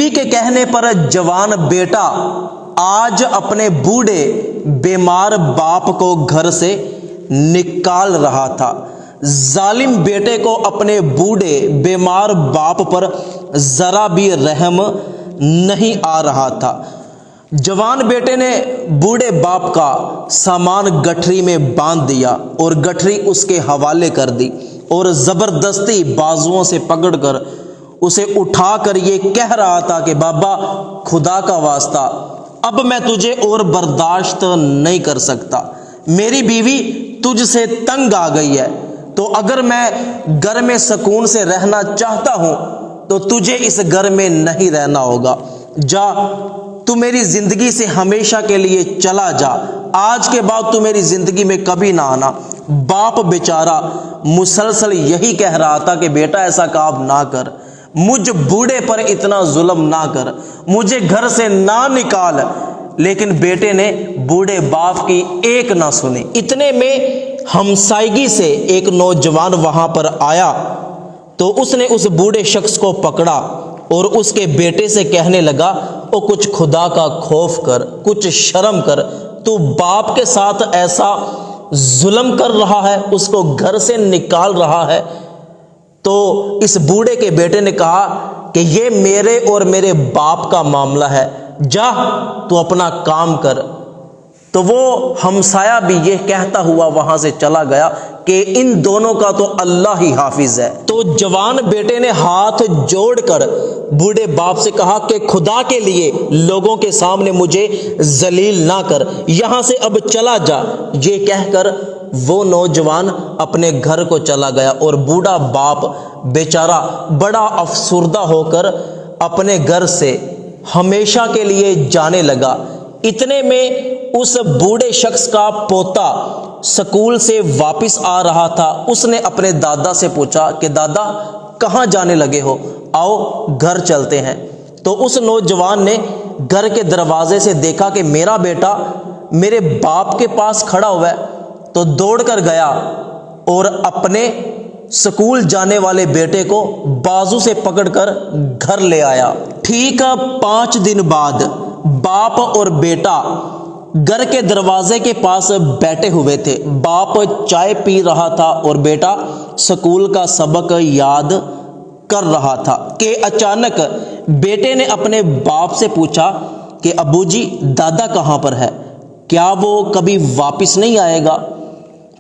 بیوی کے کہنے پر جوان بیٹا آج اپنے بوڑھے بیمار باپ کو گھر سے نکال رہا تھا۔ ظالم بیٹے کو اپنے بوڑھے بیمار باپ پر ذرا بھی رحم نہیں آ رہا تھا۔ جوان بیٹے نے بوڑھے باپ کا سامان گٹھری میں باندھ دیا اور گٹھری اس کے حوالے کر دی اور زبردستی بازوؤں سے پکڑ کر اسے اٹھا کر یہ کہہ رہا تھا کہ بابا خدا کا واسطہ اب میں تجھے اور برداشت نہیں کر سکتا، میری بیوی تجھ سے تنگ آ گئی ہے، تو اگر میں گھر میں سکون سے رہنا چاہتا ہوں تو تجھے اس گھر میں نہیں رہنا ہوگا، جا تو میری زندگی سے ہمیشہ کے لیے چلا جا، آج کے بعد تو میری زندگی میں کبھی نہ آنا۔ باپ بیچارہ مسلسل یہی کہہ رہا تھا کہ بیٹا ایسا کام نہ کر، مجھ بوڑھے پر اتنا ظلم نہ کر، مجھے گھر سے نہ نکال، لیکن بیٹے نے بوڑھے باپ کی ایک نہ سنی۔ اتنے میں ہمسائیگی سے ایک نوجوان وہاں پر آیا تو اس نے اس بوڑھے شخص کو پکڑا اور اس کے بیٹے سے کہنے لگا، او کچھ خدا کا خوف کر، کچھ شرم کر، تو باپ کے ساتھ ایسا ظلم کر رہا ہے، اس کو گھر سے نکال رہا ہے۔ تو اس بوڑھے کے بیٹے نے کہا کہ یہ میرے اور میرے باپ کا معاملہ ہے، جا تو اپنا کام کر۔ تو وہ ہمسایہ بھی یہ کہتا ہوا وہاں سے چلا گیا کہ ان دونوں کا تو اللہ ہی حافظ ہے۔ تو جوان بیٹے نے ہاتھ جوڑ کر بوڑھے باپ سے کہا کہ خدا کے لیے لوگوں کے سامنے مجھے ذلیل نہ کر، یہاں سے اب چلا جا۔ یہ کہہ کر وہ نوجوان اپنے گھر کو چلا گیا اور بوڑھا باپ بیچارہ بڑا افسردہ ہو کر اپنے گھر سے ہمیشہ کے لیے جانے لگا۔ اتنے میں اس بوڑھے شخص کا پوتا سکول سے واپس آ رہا تھا۔ اس نے اپنے دادا سے پوچھا کہ دادا کہاں جانے لگے ہو، آؤ گھر چلتے ہیں۔ تو اس نوجوان نے گھر کے دروازے سے دیکھا کہ میرا بیٹا میرے باپ کے پاس کھڑا ہوا ہے، تو دوڑ کر گیا اور اپنے سکول جانے والے بیٹے کو بازو سے پکڑ کر گھر لے آیا۔ ٹھیک 5 دن بعد باپ اور بیٹا گھر کے دروازے کے پاس بیٹھے ہوئے تھے۔ باپ چائے پی رہا تھا اور بیٹا سکول کا سبق یاد کر رہا تھا کہ اچانک بیٹے نے اپنے باپ سے پوچھا کہ ابو جی دادا کہاں پر ہے، کیا وہ کبھی واپس نہیں آئے گا؟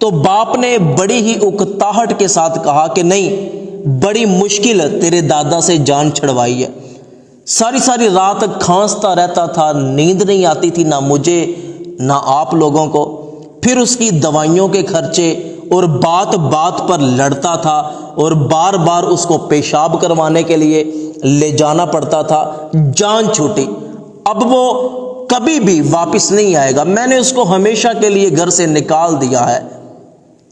تو باپ نے بڑی ہی اکتاہٹ کے ساتھ کہا کہ نہیں، بڑی مشکل تیرے دادا سے جان چھڑوائی ہے، ساری رات کھانستا رہتا تھا، نیند نہیں آتی تھی، نہ مجھے نہ آپ لوگوں کو، پھر اس کی دوائیوں کے خرچے اور بات بات پر لڑتا تھا اور بار بار اس کو پیشاب کروانے کے لیے لے جانا پڑتا تھا، جان چھوٹی، اب وہ کبھی بھی واپس نہیں آئے گا، میں نے اس کو ہمیشہ کے لیے گھر سے نکال دیا ہے۔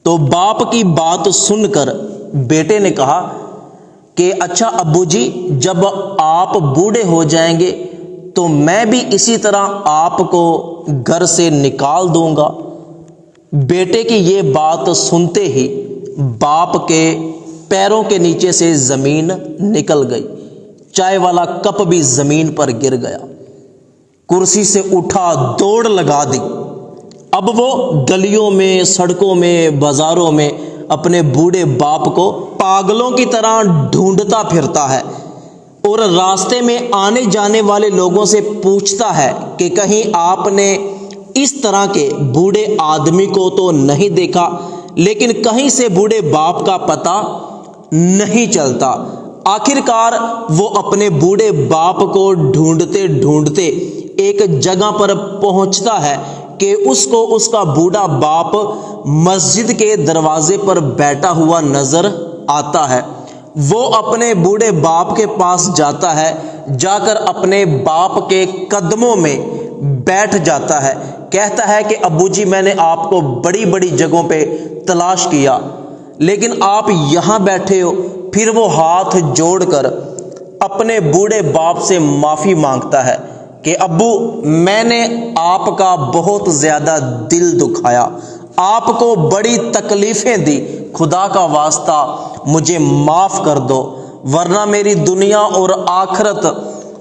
تو باپ کی بات سن کر بیٹے نے کہا کہ اچھا ابو جی، جب آپ بوڑھے ہو جائیں گے تو میں بھی اسی طرح آپ کو گھر سے نکال دوں گا۔ بیٹے کی یہ بات سنتے ہی باپ کے پیروں کے نیچے سے زمین نکل گئی، چائے والا کپ بھی زمین پر گر گیا، کرسی سے اٹھا دوڑ لگا دی۔ اب وہ گلیوں میں، سڑکوں میں، بازاروں میں اپنے بوڑھے باپ کو پاگلوں کی طرح ڈھونڈتا پھرتا ہے اور راستے میں آنے جانے والے لوگوں سے پوچھتا ہے کہ کہیں آپ نے اس طرح کے بوڑھے آدمی کو تو نہیں دیکھا، لیکن کہیں سے بوڑھے باپ کا پتہ نہیں چلتا۔ آخر کار وہ اپنے بوڑھے باپ کو ڈھونڈتے ڈھونڈتے ایک جگہ پر پہنچتا ہے کہ اس کو اس کا بوڑھا باپ مسجد کے دروازے پر بیٹھا ہوا نظر آتا ہے۔ وہ اپنے بوڑھے باپ کے پاس جاتا ہے، جا کر اپنے باپ کے قدموں میں بیٹھ جاتا ہے، کہتا ہے کہ ابو جی میں نے آپ کو بڑی بڑی جگہوں پہ تلاش کیا لیکن آپ یہاں بیٹھے ہو۔ پھر وہ ہاتھ جوڑ کر اپنے بوڑھے باپ سے معافی مانگتا ہے کہ ابو میں نے آپ کا بہت زیادہ دل دکھایا، آپ کو بڑی تکلیفیں دی، خدا کا واسطہ مجھے معاف کر دو، ورنہ میری دنیا اور آخرت